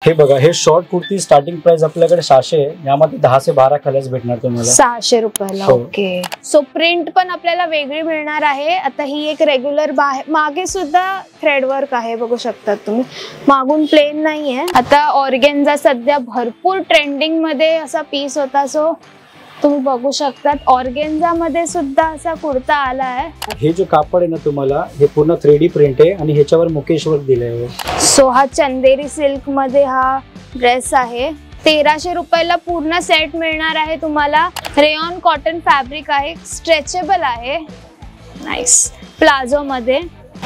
हे बघा, हे शॉर्ट कुर्ती स्टार्टिंग प्राइस आपल्याकडे 600 आहे. यामध्ये 10 से 12 कलर्स भेटणार तुम्हाला 600 रुपयाला. ओके. सो प्रिंट पण आपल्याला वेगळी मिळणार आहे. आता ही एक रेग्युलर मागे सुद्धा थ्रेड वर्क आहे, बघू शकतात तुम्ही. मागून प्लेन नाहीये. आता ऑर्गेन्झा सध्या भरपूर ट्रेंडिंग मध्ये असा पीस होता, सो तुम्ही बघू शकतात ऑर्गेन्झा मध्ये सुद्धा असा कुर्ता आला आहे. हे जो कापड आहे ना तुम्हाला, हे पूर्ण 3D प्रिंट आहे आणि ह्याच्यावर मुकेश वर्क दिले आहे. सो हा चंदेरी सिल्क मध्ये हा ड्रेस आहे. 1300 रुपयाला पूर्ण सेट मिळणार आहे तुम्हाला. रेयॉन कॉटन फॅब्रिक आहे, स्ट्रेचेबल आहे. नाईस. प्लाझो मध्ये.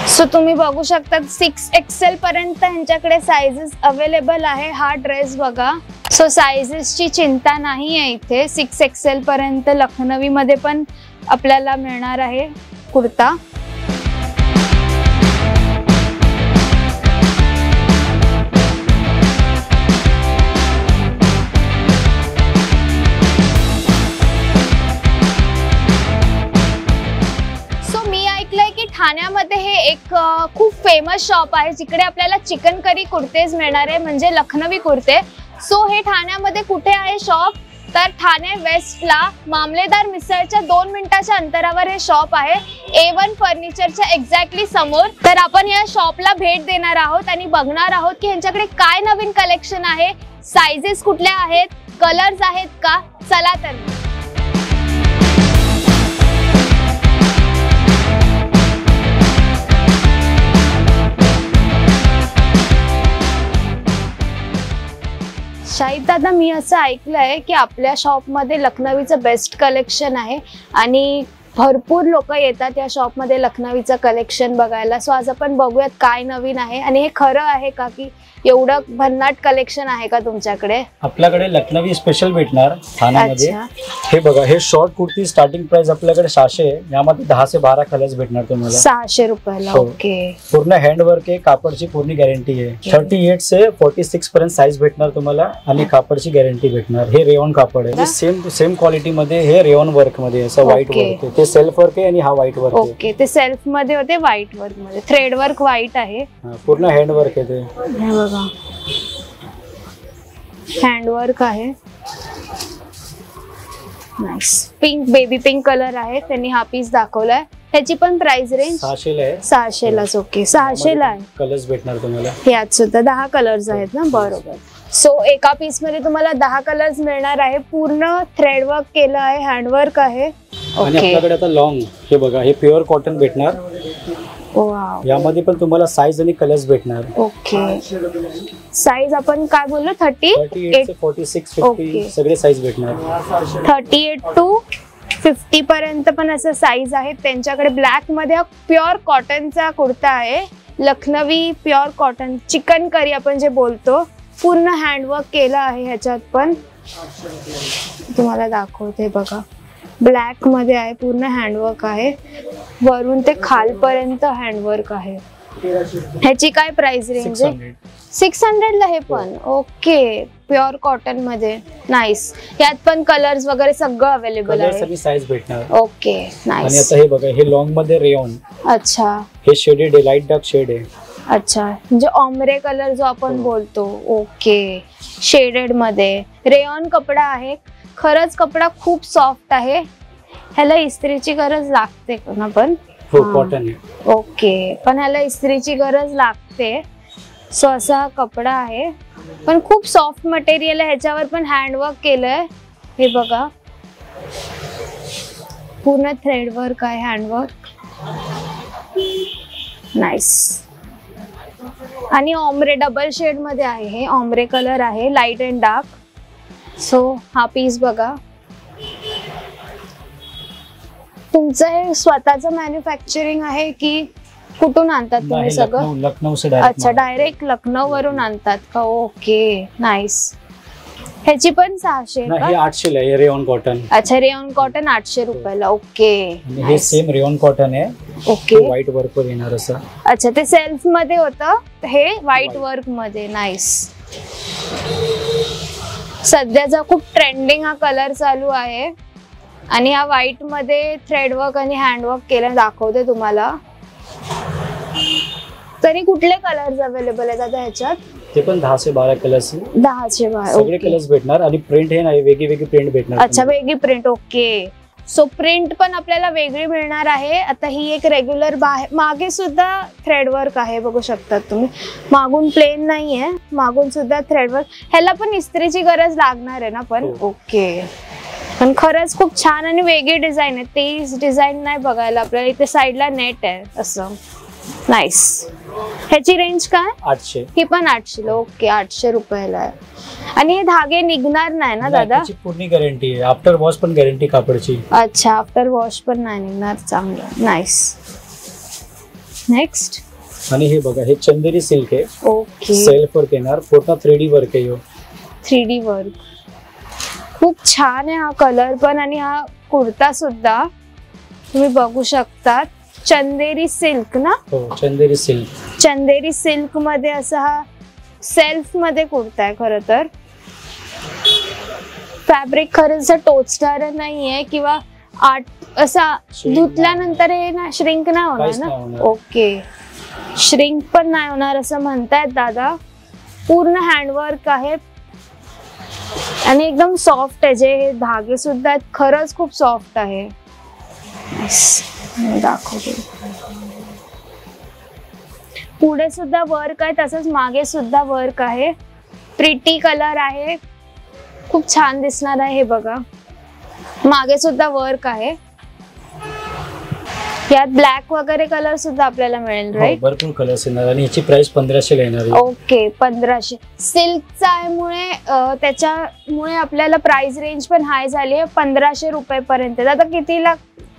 सो तुम्ही बघू शकता 6XL पर्यंत यांच्याकडे साइजेस अवेलेबल आहे. हा ड्रेस बघा. सो साइजेसची चिंता नाही आहे इथे. 6XL पर्यंत लखनवी मध्ये पण आपल्याला मिळणार आहे कुर्ता. ठाण्यामध्ये हे एक खूप फेमस शॉप आहे जिकडे आपल्याला चिकन करी कुर्तेज मिळणार आहे, म्हणजे लखनवी कुर्ते. सो हे ठाण्यामध्ये कुठे आहे शॉप, तर ठाणे वेस्टला मामलेदार मिसळच्या 2 मिनिटाच्या अंतरावर हे शॉप आहे. A1 फर्निचरच्या एक्झॅक्टली समोर. तर आपण या शॉपला भेट देणार आहोत आणि बघणार आहोत की यांच्याकडे काय नवीन कलेक्शन आहे, साइजेस कुठल्या आहेत, कलर्स आहेत का. चला तर. शाहिद दादा, मी असं ऐकलंय की आपल्या शॉप मध्ये लखनवीचं बेस्ट कलेक्शन आहे आणि भरपूर लोक येतात या शॉप मध्ये लखनवीचं कलेक्शन बघायला. सो आज आपण बघूयात काय नवीन आहे आणि हे खरं आहे का की एवढं भन्नाट कलेक्शन आहे का तुमच्याकडे. आपल्याकडे लखनवी स्पेशल भेटणार ठाण्यामध्ये. हे बघा, हे शॉर्ट कुर्ती स्टार्टिंग प्राइस आपल्याकडे 600 आहे. यामध्ये 10 से 12 कलर्स भेटणार तुम्हाला 600 रुपयाला. ओके. पूर्ण हँड वर्क आहे, कापडची पूर्ण गॅरंटी आहे. 38 से 46 पर्यंत साइज भेटणार तुम्हाला आणि कापडची गॅरंटी भेटणार. हे रेयॉन कापड आहे, सेम क्वालिटी मध्ये. हे रेयॉन वर्क मध्ये असं व्हाईट वर्क आहे. ते सेल्फ वर्क आहे आणि हा व्हाईट वर्क आहे. ओके. ते सेल्फ मध्ये होते, व्हाईट वर्क मध्ये. थ्रेड वर्क व्हाईट आहे, पूर्ण हँड वर्क आहे. ते बघा, हँडवर्क आहे. Nice. Pink, baby pink colour आहे. त्यांनी हा पीस दाखवलाय. त्याची पण प्राइस रेंज 600 ला आहे. 600 ला. ओके. 600 ला आहे. कलर्स भेटणार तुम्हाला. यात सुद्धा 10 कलर्स आहेत ना. बरोबर. सो एका पीस मध्ये तुम्हाला 10 कलर्स मिळणार आहे. पूर्ण थ्रेड वर्क केलं आहे, हँडवर्क आहे. आणि आपल्याकडे आता लॉंग, हे बघा, हे प्युअर कॉटन भेटणार. यामध्ये पण तुम्हाला साइज आणि कलर्स भेटणार. ओके. साइज आपण काय बोललो, 38 से 46, 50 सगळे साइज भेटणार. 38 to 50 पर्यंत पण असं साइज आहेत त्यांच्याकडे. ब्लॅक मध्ये प्युअर कॉटनचा कुर्ता आहे, Lucknowi pure cotton. Chikankari आपण जे बोलतो, पूर्ण हँडवर्क केलं आहे ह्याच्यात पण. तुम्हाला दाखवते बघा, ब्लॅक मध्ये आहे, पूर्ण हँडवर्क आहे. वरून ते खालपर्यंत हँडवर्क आहे. ह्याची काय प्राइस रेंज आहे? 600 ला हे पण. ओके. प्युअर कॉटन मध्ये. नाईस. यात पण कलर्स वगैरे सगळं अवेलेबल आहे. साइज भेटणार. ओके. नाईस. आणि आता हे बघा, हे लॉंग मध्ये रेयॉन. अच्छा. हे शेडेड आहे, लाईट डार्क शेड आहे. अच्छा, म्हणजे ऑम्रे कलर जो आपण बोलतो. ओके. शेडेड मध्ये रेयॉन कपडा आहे. खरंच कपडा खूप सॉफ्ट आहे. ह्याला इस्त्रीची गरज लागते ना पण. कॉटन आहे. ओके. पण ह्याला इस्त्रीची गरज लागते. सो असा कपडा आहे, पण खूप सॉफ्ट मटेरियल आहे. ह्याच्यावर पण हँडवर्क केलंय. हे बघा, पूर्ण थ्रेड वर्क आहे, हँडवर्क. नाईस. आणि ऑम्रे डबल शेड मध्ये आहे. हे ऑम्रे कलर आहे, लाईट अँड डार्क. सो हा पीस बघा. तुमचं हे स्वतःचं मॅन्युफॅक्चरिंग आहे की कुठून आणतात तुम्ही सगळं? लखनऊ से. अच्छा, डायरेक्ट लखनऊ वरून आणतात का? ओके. नाईस. ह्याची पण 600 का? हे 800 ला आहे, रेयॉन कॉटन. अच्छा, रेयॉन कॉटन 800 रुपयाला. ओके. हे सेम रेयॉन कॉटन आहे. ओके. व्हाईट वर्क वर येणार असं. अच्छा, ते सेल्फ मध्ये होतं, हे व्हाईट वर्क मध्ये. नाईस. सध्याचा खूप ट्रेंडिंग हा कलर चालू आहे आणि हा व्हाईट मध्ये थ्रेड वर्क आणि हँडवर्क केलं. दाखवते तुम्हाला. तरी कुठले कलर्स अवेलेबल आहेत आता ह्याच्यात? ते पण 10 से 12 कलर्स 10 चे 12 सगळे कलर्स भेटणार आणि प्रिंट हे नाही वेगळी वेगळी प्रिंट भेटणार. अच्छा वेगळी प्रिंट. ओके सो प्रिंट पण आपल्याला वेगळी मिळणार आहे. आता ही एक रेग्युलर मागे सुद्धा थ्रेड वर्क आहे बघू शकतात तुम्ही. मागून प्लेन नाहीये, मागून सुद्धा थ्रेड वर्क. ह्याला पण इस्त्रीची गरज लागणार आहे ना पण. ओके पण खरंच खूप छान आणि वेगळी डिझाईन आहे. ते डिझाईन नाही बघायला आपल्याला. इथे साईडला नेट आहे असं. नाईस. ह्याची रेंज काय? 800. ही पण 800. ओके 800 रुपयाला आहे. आणि हे धागे निघणार नाही ना दादा? त्याची पूर्ण गॅरंटी आहे. आफ्टर वॉश पण गॅरंटी कापडची. अच्छा आफ्टर वॉश पण नाही निघणार. चांगलं. नाईस. नेक्स्ट. आणि हे बघा हे चंदेरी सिल्क आहे. ओके सेल्फ वर्क येणार. पूर्ण 3D वर्क आहे. 3D वर्क खूप छान आहे. हा कलर पण आणि हा कुर्ता सुद्धा तुम्ही बघू शकता. चंदेरी सिल्क ना? हो चंदेरी सिल्क. चंदेरी सिल्क मध्ये असा हा सेल्फ मध्ये कुर्ता आहे. खरं तर फॅब्रिक खरंच टोचणार नाहीये किंवा असा धुतल्यानंतर हे ना श्रिंक नाही होणार ना? ओके श्रिंक पण नाही होणार असं म्हणतायत दादा. पूर्ण हँडवर्क आहे आणि एकदम सॉफ्ट आहे. जे धागे सुद्धा आहेत खरंच खूप सॉफ्ट आहे. दाखवते. पुढे सुद्धा वर्क आहे तसंच मागे सुद्धा वर्क आहे. प्रिटी कलर आहे. खूप छान दिसणार आहे. हे बघा मागे सुद्धा वर्क आहे. यात ब्लॅक वगैरे कलर सुद्धा आपल्याला मिळेल राईट? भरपूर कलर्स येणार आणि याची प्राइस 1500 ला येणार. ओके 1500. सिल्कचा आहे त्याच्यामुळे आपल्याला प्राइस रेंज पण हाय झाली आहे. 1500 रुपयापर्यंत. आता कितीला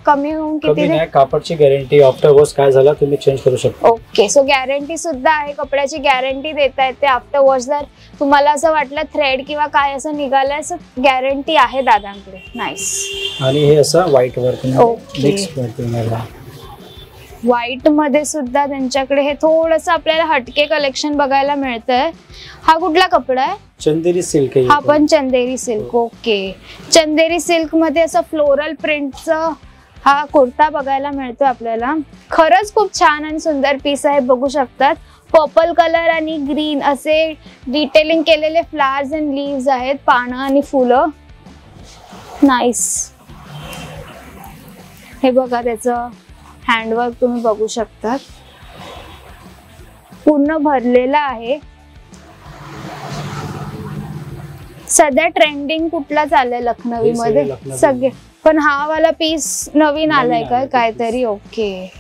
कमी होऊन किती? कापडची गॅरंटी. आफ्टर वॉश काय झाला तुम्ही चेंज करू शकता. ओके सो गॅरंटी सुद्धा आहे. कपड्याची गॅरंटी देता येते. आफ्टर वॉश जर तुम्हाला असं वाटलं थ्रेड किंवा काय असं निघालंय असं गॅरंटी आहे दादांकडे. नाईस. आणि हे असं व्हाईट वर्क. मिक्स व्हाईट मध्ये सुद्धा त्यांच्याकडे हे थोडस आपल्याला हटके कलेक्शन बघायला मिळतंय. हा कुठला कपडा आहे? चंदेरी सिल्क. हा पण चंदेरी सिल्क. ओके चंदेरी सिल्क मध्ये असं फ्लोरल प्रिंटचं हा कुर्ता बघायला मिळतो आपल्याला. खरंच खूप छान आणि सुंदर पीस आहे. बघू शकतात पर्पल कलर आणि ग्रीन असे डिटेलिंग केलेले फ्लावर्स अँड लीव्स आहेत. पानं आणि फुलं. नाईस. हे बघा त्याचं हँडवर्क तुम्ही बघू शकता. पूर्ण भरलेला आहे. सध्या ट्रेंडिंग कुठला चाललाय लखनवी मध्ये? सगळे पण हा वाला पीस नवीन आलाय काय काहीतरी? ओके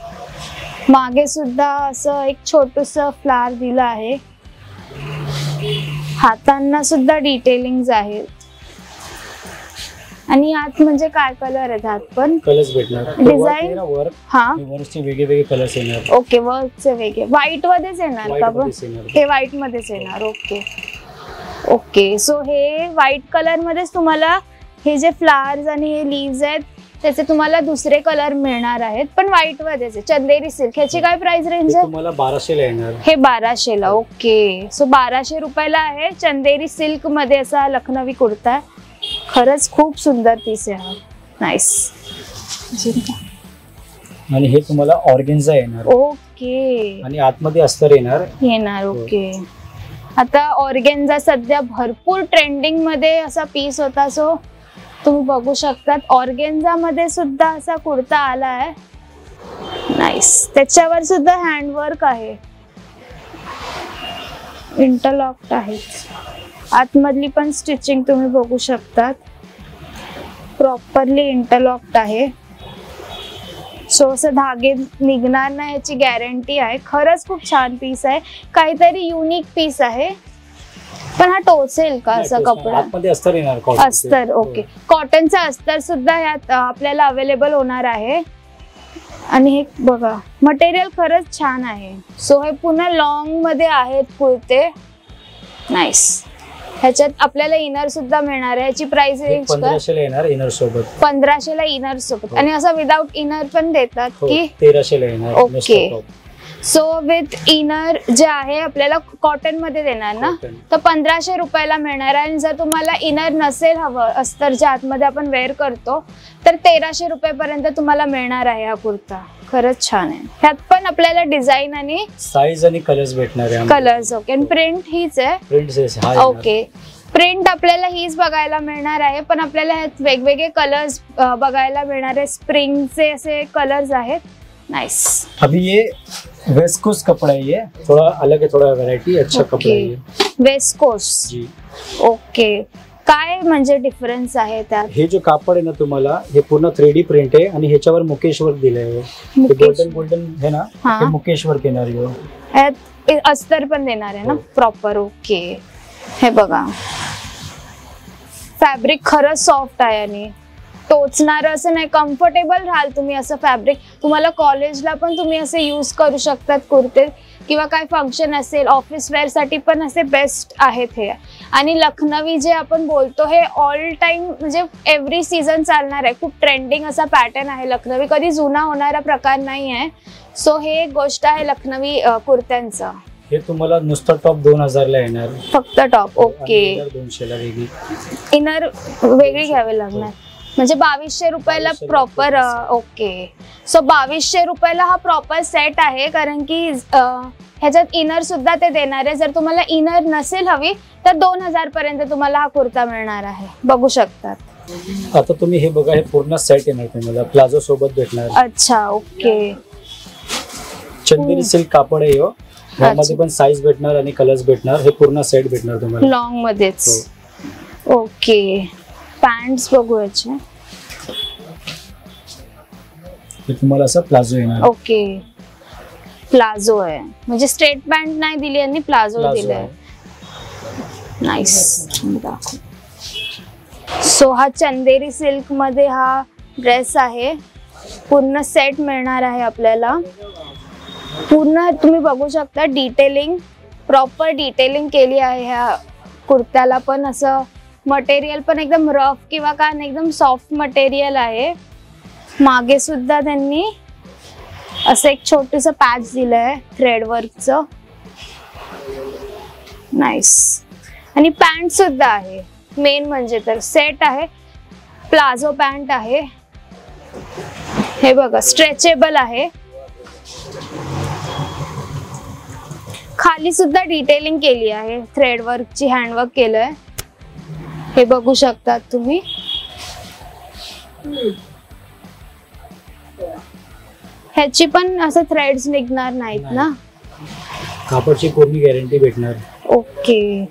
मागे सुद्धा असं एक छोटस फ्लावर दिलं आहे. हातांना सुद्धा डिटेलिंग आहे. आणि यात म्हणजे काय कलर आहेत? हात पण कलर्स भेटणार. डिझाईन. हा वर्कचे वेगवेगळे कलर्स येणार. ओके वर्कचे वेगळे. व्हाईट मध्येच येणार का? पण हे व्हाईट मध्येच येणार. ओके ओके सो हे व्हाईट कलर मध्येच तुम्हाला हे जे फ्लावर्स आणि हे लीव्स आहेत त्याचे तुम्हाला दुसरे कलर मिळणार आहेत पण व्हाईट मध्येच आहे. चंदेरी सिल्क. ह्याची काय प्राइस रेंज आहे? तुम्हाला 1200 ला येणार. हे 1200 ला. ओके सो 1200 रुपयाला आहे. चंदेरी सिल्क मध्ये असा लखनवी कुर्ता. खरंच खूप सुंदर पीस आहे हा. नाईस. आणि हे तुम्हाला ऑर्गेन्झा येणार. ओके आणि आतमध्ये अस्तर येणार. ओके आता ऑर्गेन्झा सध्या भरपूर ट्रेंडिंग मध्ये असा पीस होता. सो तुम्ही बघू शकतात ऑर्गेन्झा मध्ये सुद्धा असा कुर्ता आला आहे. नाईस. त्याच्यावर सुद्धा हँडवर्क आहे. इंटरलॉक्ड आहे. आतमधली पण स्टिचिंग तुम्ही बघू शकतात. प्रॉपरली इंटरलॉक्ड आहे. सो असं धागे निघणार नाही याची गॅरंटी आहे. खरंच खूप छान पीस आहे. काहीतरी युनिक पीस आहे. पण हा टोचेल का असा कपडा? अस्तर येणार. अस्तर. ओके कॉटनचा अस्तर सुद्धा यात आपल्याला अवेलेबल होणार आहे. आणि हे बघा मटेरियल खरंच छान आहे. सो हे पुन्हा लॉंग मध्ये आहेत कुर्ते. नाईस. ह्याच्यात आपल्याला इनर सुद्धा मिळणार आहे. याची प्राइस रेंज 1500 ला येणार इनर सोबत. 1500 ला इनर सोबत. आणि असं विदाउट इनर पण देतात की? 1300 ला येणार. ओके सो विथ इनर जे आहे आपल्याला कॉटन मध्ये देणार ना तर 1500 रुपयाला मिळणार आहे. आणि जर तुम्हाला इनर नसेल हवं अस्तरच्या आतमध्ये आपण वेअर करतो तर 1300 रुपयापर्यंत तुम्हाला मिळणार आहे हा कुर्ता. खरंच छान आहे. ह्यात पण आपल्याला डिझाईन आणि साईज आणि कलर्स भेटणार आहे. Colours okay. आणि प्रिंट हीच आहे. Print okay. प्रिंट आपल्याला हीच बघायला मिळणार आहे, पण आपल्याला ह्यात वेगवेगळे कलर्स बघायला मिळणार आहे. स्प्रिंगचे असे कलर्स आहेत. नाइस. अभी ये वेस्कोस कपड़ा है, ये थोड़ा अलग है, थोड़ा वैरायटी अच्छा कपड़ा है ये. वेस्कोस जी. ओके. काय म्हणजे डिफरन्स आहे त्यात? हे जो कापड आहे ना तुम्हाला, हे पूर्ण 3D प्रिंट आहे आणि ह्याच्यावर मुकेश वर्क दिलंय. गोल्डन है ना, हे मुकेश वर्क येणार आहे. ह्यात अस्तर पण देणार आहे ना प्रॉपर. ओके. हे बघा, फॅब्रिक खरंच सॉफ्ट आहे आणि टोचणार असं नाही, कम्फर्टेबल राहाल तुम्ही. असं फॅब्रिक तुम्हाला कॉलेजला पण तुम्ही असे यूज करू शकतात कुर्ते, किंवा काय फंक्शन असेल ऑफिस वेअर साठी पण असे बेस्ट आहेत हे. आणि लखनवी जे आपण बोलतो हे ऑल टाइम म्हणजे एव्हरी सीझन चालणार आहे. खूप ट्रेंडिंग असा पॅटर्न आहे लखनवी, कधी जुना होणारा प्रकार नाही आहे. सो हे एक गोष्ट आहे लखनवी कुर्त्यांचं. हे तुम्हाला नुसतं टॉप 2000 ला येणार, फक्त टॉप. ओके. 200 ला वेगळी, इनर वेगळी घ्यावे लागणार. म्हणजे 2200 रुपयाला प्रॉपर. ओके. सो 2200 रुपयाला हा प्रॉपर सेट आहे, कारण की ह्याच्यात इनर सुद्धा ते देणार आहे. जर तुम्हाला इनर नसेल हवी तर 2000 पर्यंत तुम्हाला हा कुर्ता मिळणार आहे. बघू शकतात. आता तुम्ही हे बघा, हे पूर्ण सेट येणार तुम्हाला, प्लाझो सोबत भेटणार. अच्छा. ओके. चंदेरी सिल्क कापड आहे. ह्यामध्ये पण साईज भेटणार आणि कलर्स भेटणार. हे पूर्ण सेट भेटणार तुम्हाला लॉंग मध्येच. ओके. पॅन्ट्स बघू याचे. हे तुम्हाला असं प्लाझो येणार. ओके. प्लाझो आहे म्हणजे स्ट्रेट पॅन्ट नाही दिली आणि प्लाझो दिलाय. नाइस. सो हा चंदेरी सिल्क मध्ये हा ड्रेस आहे. पूर्ण सेट मिळणार आहे आपल्याला. पूर्ण तुम्ही बघू शकता डिटेलिंग, प्रॉपर डिटेलिंग केली आहे ह्या कुर्त्याला. पण असं मटेरियल पण एकदम रफ किंवा काय नाही, एकदम सॉफ्ट मटेरियल आहे. मागे सुद्धा त्यांनी असं एक छोटस पॅच दिलंय थ्रेड वर्कचं. नाइस. आणि पॅन्ट सुद्धा आहे. मेन म्हणजे तर सेट आहे, प्लाझो पॅन्ट आहे. हे बघा, स्ट्रेचेबल आहे. खाली सुद्धा डिटेलिंग केली आहे, थ्रेड वर्कची हँडवर्क केलंय. हे बघू शकतात तुम्ही. ह्याची पण असं थ्रेड्स निघणार नाहीत ना. कापडची पूर्ण गॅरंटी भेटणार. ओके.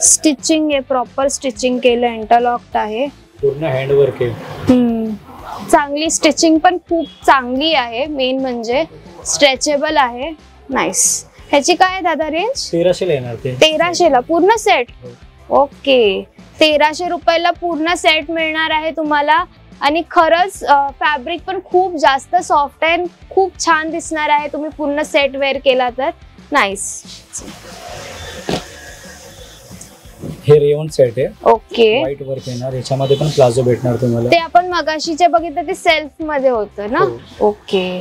स्टिचिंग आहे, प्रॉपर स्टिचिंग केलं, इंटरलॉक्ड आहे. पूर्ण हँडवर्क आहे. चांगली स्टिचिंग पण खूप चांगली आहे. मेन म्हणजे स्ट्रेचेबल आहे. नाइस. ह्याची काय दादा रेंज? 1300 ला येणार ते. 1300 ला पूर्ण सेट. ओके. 1300 रुपयाला पूर्ण सेट मिळणार आहे तुम्हाला. आणि खरंच फॅब्रिक पण खूप जास्त सॉफ्ट आहे, खूप छान दिसणार आहे तुम्ही पूर्ण सेट वेअर केला तर. नाइस. हे रेयॉन सेट आहे. ओके. व्हाईट वर्क येणार, याच्यामध्ये पण प्लाझो भेटणार तुम्हाला. ते आपण मगाशीचे बघितलं ते सेल्फ मध्ये होतं ना. ओके.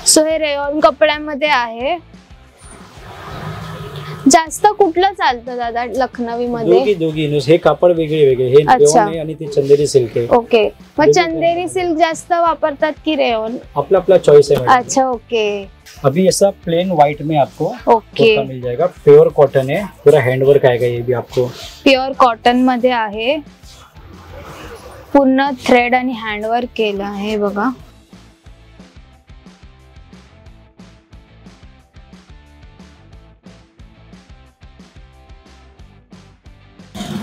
सो हे रेयॉन कपड्यामध्ये आहे. जास्त कुठलं चालतं दादा लखनवी मध्ये? दोघी हे कापड वेगळे वेगळे. हे रेयॉन आहे आणि ते चंदेरी सिल्क आहे. ओके. मग चंदेरी सिल्क जास्त वापरतात की रेयॉन? अपना अपना चॉइस है. अच्छा. ओके. अभी ऐसा प्लेन व्हाइट में आपको ओके मिल जाएगा. प्योर कॉटन है, पूरा हैंडवर्क आएगा. ये भी आपको प्योर कॉटन मध्ये आहे. पूर्ण थ्रेड आणि हँडवर्क केलं आहे बघा.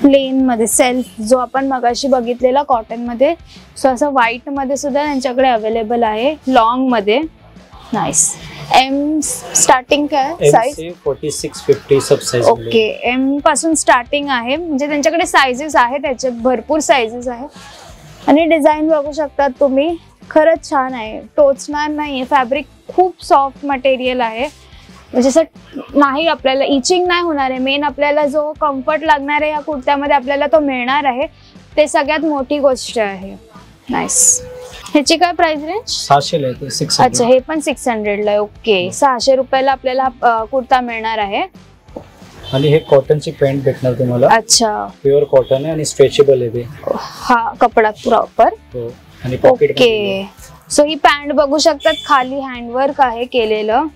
प्लेन मध्ये सेल्फ जो आपण मगाशी बघितलेला कॉटन मध्ये, सो असं व्हाईट मध्ये सुद्धा त्यांच्याकडे अवेलेबल आहे. लॉंग मध्ये. नाइस. एम स्टार्टिंग काय साइज? 46-50 सब साइज. ओके. एम पासून स्टार्टिंग आहे. म्हणजे त्यांच्याकडे साइजेस आहेत, त्याचे भरपूर साइजेस आहेत. आणि डिझाईन बघू शकतात तुम्ही. खरंच छान आहे, टोचणार नाही. फॅब्रिक खूप सॉफ्ट मटेरियल आहे. म्हणजे असं नाही, आपल्याला इचिंग नाही होणार आहे. मेन आपल्याला जो कम्फर्ट लागणार आहे या कुर्त्यामध्ये आपल्याला तो मिळणार आहे, ते सगळ्यात मोठी गोष्ट आहे. नाइस. ह्याची काय प्राइस रेंज? 600 ला येते. 600. अच्छा. हे पण 600 ला. ओके. 600 रुपयाला आपल्याला कुर्ता मिळणार आहे. आणि हे कॉटनची पॅन्ट भेटणार तुम्हाला. अच्छा. प्युअर कॉटन आहे आणि स्ट्रेचेबल आहे ते. हा कपडा प्रॉपर. आणि पॉकेट. ओके. सो ही पॅन्ट बघू शकतात, खाली हँडवर्क आहे केलेलं,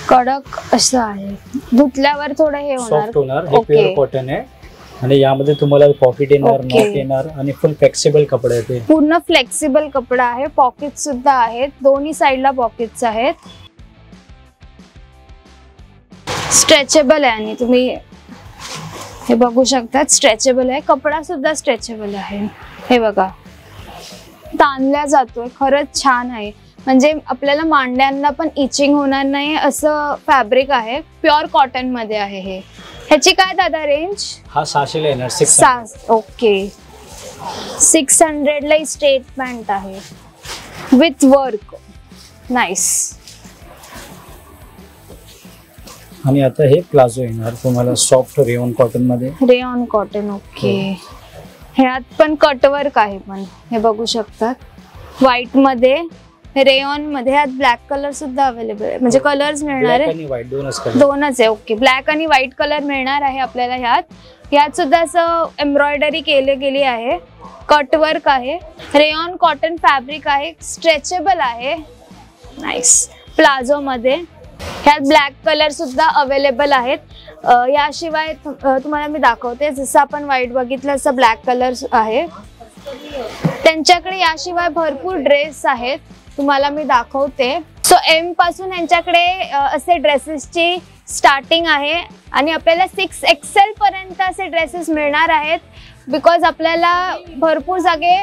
कडक असं आहे, धुतल्यावर थोडं हे सॉफ्ट होणार. हे ओके. प्युअर कॉटन आहे आणि यामध्ये तुम्हाला पॉकेट येणार, ओके. नॉट येणार आणि फुल फ्लेक्सिबल कपडा आहे. पूर्ण फ्लेक्सिबल कपडा आहे, पॉकेट सुद्धा आहेत, दोन्ही साइडला पॉकेट्स आहेत, स्ट्रेचेबल आहे आणि तुम्ही हे बघू शकतात स्ट्रेचेबल आहे, कपडा सुद्धा स्ट्रेचेबल आहे. हे बघा ताणल्या जातोय, खरंच छान आहे. म्हणजे आपल्याला मांड्यांना पण इचिंग होणार नाही असं फॅब्रिक आहे, प्युअर कॉटन मध्ये आहे हे. ह्याची काय दादा रेंज? हा 600 ला येणार. 600. ओके 600 ला स्ट्रेट पॅन्ट आहे विथ वर्क. नाईस. आणि आता हे प्लाझो येणार तुम्हाला सॉफ्ट रेयॉन कॉटन मध्ये. Rayon cotton. ओके ह्यात पण कटवर्क आहे, पण हे बघू शकतात व्हाईट मध्ये, रेयॉन मध्ये. ह्यात ब्लॅक कलर सुद्धा अवेलेबल आहे, म्हणजे कलर्स मिळणार आहे. आणि व्हाईट दोनच आहे. ओके ब्लॅक आणि व्हाईट कलर मिळणार आहे आपल्याला ह्यात. ह्यात सुद्धा असं एम्ब्रॉयडरी केली गेली आहे, कटवर्क आहे, रेयॉन कॉटन फॅब्रिक आहे, स्ट्रेचेबल आहे. नाईस. प्लाझो मध्ये ह्यात ब्लॅक कलर सुद्धा अवेलेबल आहेत. याशिवाय तुम्हाला मी दाखवते, जसं आपण व्हाईट बघितलं असं ब्लॅक कलर आहे त्यांच्याकडे. याशिवाय भरपूर ड्रेस आहेत, तुम्हाला मी दाखवते. सो एम पासून यांच्याकडे असे ड्रेसेसची स्टार्टिंग आहे आणि आपल्याला 6XL पर्यंत असे ड्रेसेस मिळणार आहेत. बिकॉज आपल्याला भरपूर जागे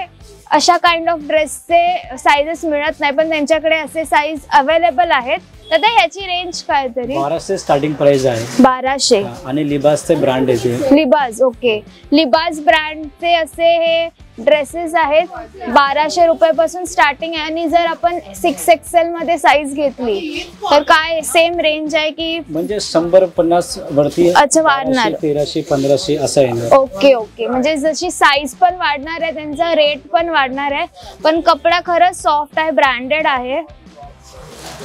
अशा काइंड ऑफ ड्रेसचे साइजेस मिळत नाही, पण त्यांच्याकडे असे साइज अवेलेबल आहेत. तर ह्याची रेंज काय तरी? 1200 स्टार्टिंग प्राइस आहे. 1200. आणि लिबासचे ब्रँड आहे. लिबास. ओके लिबास ब्रँडचे असे हे ड्रेसेस आहेत. 1200 रुपयापासून स्टार्टिंग आहे. आणि जर आपण 6XL मध्ये साईज घेतली तर काय सेम रेंज आहे की? म्हणजे 150 वरती. अच्छा वाढणार. 1300 1500 असं आहे. Okay okay. म्हणजे जशी साईज पण वाढणार आहे, त्यांचा रेट पण वाढणार आहे. पण कपडा खरंच सॉफ्ट आहे, ब्रँडेड आहे,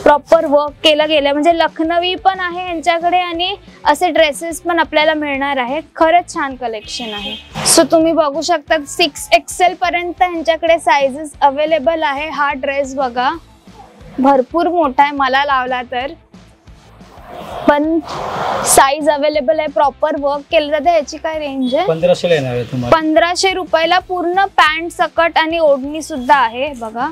प्रॉपर वर्क केलं गेलं. म्हणजे लखनवी पण आहे यांच्याकडे आणि असे ड्रेसेस पण आपल्याला मिळणार आहेत. खरंच छान कलेक्शन आहे. सो तुम्ही बघू शकता 6XL पर्यंत यांच्याकडे साइजेस अवेलेबल आहे. हा ड्रेस बघा भरपूर मोठा आहे, मला लावला तर, पण साइज अवेलेबल आहे, प्रॉपर वर्क केलं जातं. याची काय रेंज आहे? 1500 ला येणार आहे तुम्हाला. 1500 रुपयाला पूर्ण पॅन्ट सकट आणि ओढणी सुद्धा आहे बघा.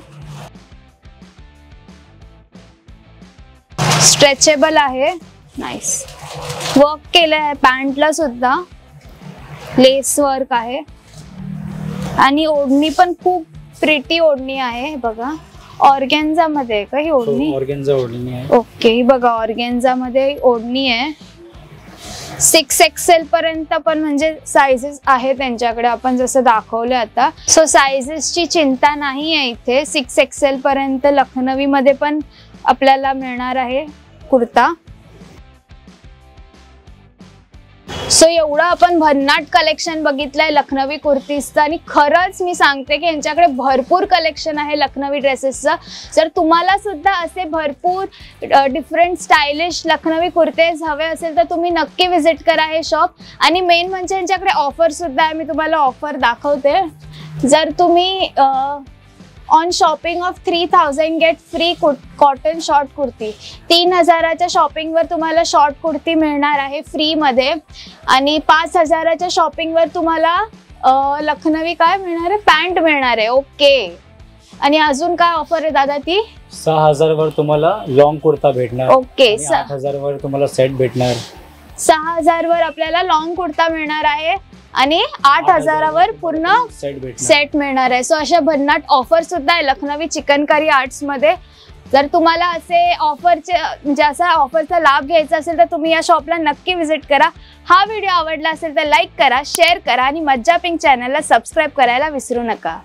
स्ट्रेचेबल आहे. नाईस. वर्क केलं आहे पॅन्टला सुद्धा, लेस वर्क आहे आणि ओढणी पण खूप प्रिटी ओढणी आहे बघा. ऑर्गेन्झा मध्ये आहे का ही ओढणी? ऑर्गेन्झा ओढणी आहे. ओके ही बघा ऑर्गेन्झा मध्ये ओढणी आहे. 6XL पर्यंत पण म्हणजे साइजेस आहे त्यांच्याकडे, आपण जसं दाखवलं आता. सो साइजेसची चिंता नाही आहे इथे. 6XL पर्यंत लखनवी मध्ये पण आपल्याला मिळणार आहे कुर्ता. सो एवढं आपण भन्नाट कलेक्शन बघितलंय लखनवी कुर्तीजचं आणि खरंच मी सांगते की यांच्याकडे भरपूर कलेक्शन आहे लखनवी ड्रेसेसचं. जर तुम्हाला सुद्धा असे भरपूर डिफरंट स्टायलिश लखनवी कुर्तेज हवे असेल तर तुम्ही नक्की विजिट करा हे शॉप. आणि मेन म्हणजे यांच्याकडे ऑफर सुद्धा आहे, मी तुम्हाला ऑफर दाखवते. जर तुम्ही on shopping off 3000 get free cotton short kurti. 3000च्या शॉपिंगवर तुम्हाला शॉर्ट कुर्ती मिळणार आहे फ्री मध्ये आणि 5000च्या शॉपिंगवर तुम्हाला लखनवी काय मिळणार आहे? पॅन्ट मिळणार आहे. ओके. आणि अजून काय ऑफर आहे दादा ती? 6000 वर तुम्हाला लॉंग कुर्ता भेटणार. ओके. 8000 वर तुम्हाला सेट भेटणार. 6000 वर आपल्याला लॉंग कुर्ता मिळणार आहे आणि 8000 वर पूर्ण सेट मिळणार आहे. सो अशा भन्नाट ऑफर सुद्धा आहे लखनवी चिकनकारी आर्ट्स मध्ये. जर तुम्हाला असे ऑफरचे म्हणजे असा ऑफरचा लाभ घ्यायचा असेल तर तुम्ही या शॉपला नक्की विजिट करा. हा व्हिडिओ आवडला असेल तर लाईक करा, शेअर करा आणि मज्जा पिंक चॅनलला सबस्क्राईब करायला विसरू नका.